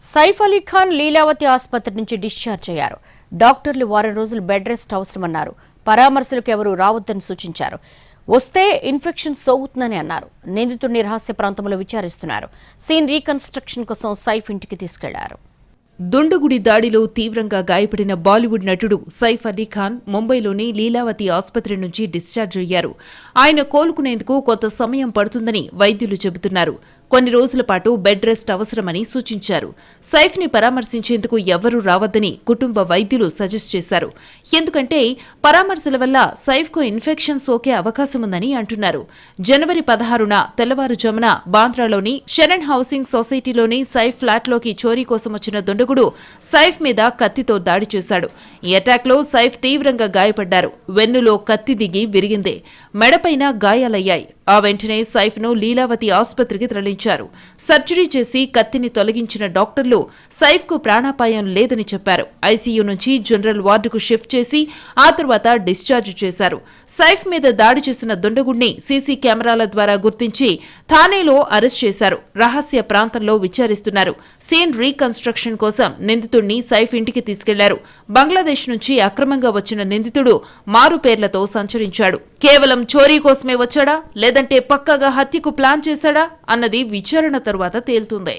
సైఫ్ అలీ ఖాన్ లీలావతి ఆసుపత్రి నుంచి డిశ్చార్జ్ అయ్యారు. డాక్టర్లు వారం రోజులు బెడ్ రెస్ట్ అవసరమన్నారు. పరామర్శలకు ఎవరూ రావద్దని సూచించారు. వస్తే ఇన్ఫెక్షన్ సోకుతుందని అన్నారు. నిందితుడిని రహస్య ప్రాంతంలో విచారిస్తున్నారు. సీన్ రీకన్స్ట్రక్షన్ కోసం సైఫ్ ఇంటికి తీసుకెళ్లారు. దుండగుడి దాడిలో తీవ్రంగా గాయపడిన బాలీవుడ్ నటుడు సైఫ్ అలీ ఖాన్ ముంబైలోని లీలావతి ఆసుపత్రి నుంచి డిశ్చార్జ్ అయ్యారు. ఆయన కోలుకునేందుకు కొంత సమయం పడుతుందని వైద్యులు చెబుతున్నారు. కొన్ని రోజుల పాటు బెడ్ రెస్ట్ అవసరమని సూచించారు. సైఫ్ని పరామర్శించేందుకు ఎవరూ రావద్దని కుటుంబ వైద్యులు సజెస్ట్ చేశారు. ఎందుకంటే పరామర్శల వల్ల సైఫ్కు ఇన్ఫెక్షన్ సోకే అవకాశముందని అంటున్నారు. జనవరి 16న తెల్లవారుజామున బాంద్రాలోని శరణ్ హౌసింగ్ సొసైటీలోని సైఫ్ ఫ్లాట్లోకి చోరీ కోసం వచ్చిన దుండగుడు సైఫ్ మీద కత్తితో దాడి చేశాడు. ఈ అటాక్లో సైఫ్ తీవ్రంగా గాయపడ్డారు. వెన్నులో కత్తి దిగి విరిగింది. మెడపైన గాయాలయ్యాయి. ఆ వెంటనే సైఫ్ను లీలావతి ఆసుపత్రికి తరలించారు. సర్జరీ చేసి కత్తిని తొలగించిన డాక్టర్లు సైఫ్కు ప్రాణాపాయం లేదని చెప్పారు. ఐసీయూ నుంచి జనరల్ వార్డుకు షిఫ్ట్ చేసి ఆ తర్వాత డిశ్చార్జ్ చేశారు. సైఫ్ మీద దాడి చేసిన దుండగుడిని సీసీ కెమెరాల ద్వారా గుర్తించి థానేలో అరెస్ట్ చేశారు. రహస్య ప్రాంతంలో విచారిస్తున్నారు. సీన్ రీకన్స్ట్రక్షన్ కోసం నిందితుడిని సైఫ్ ఇంటికి తీసుకెళ్లారు. బంగ్లాదేశ్ నుంచి అక్రమంగా వచ్చిన నిందితుడు మారు పేర్లతో సంచరించాడు. కేవలం చోరీ కోసమే వచ్చాడా లేదంటే పక్కాగా హత్యకు ప్లాన్ చేశాడా అన్నది విచారణ తరువాత తేలుతుంది.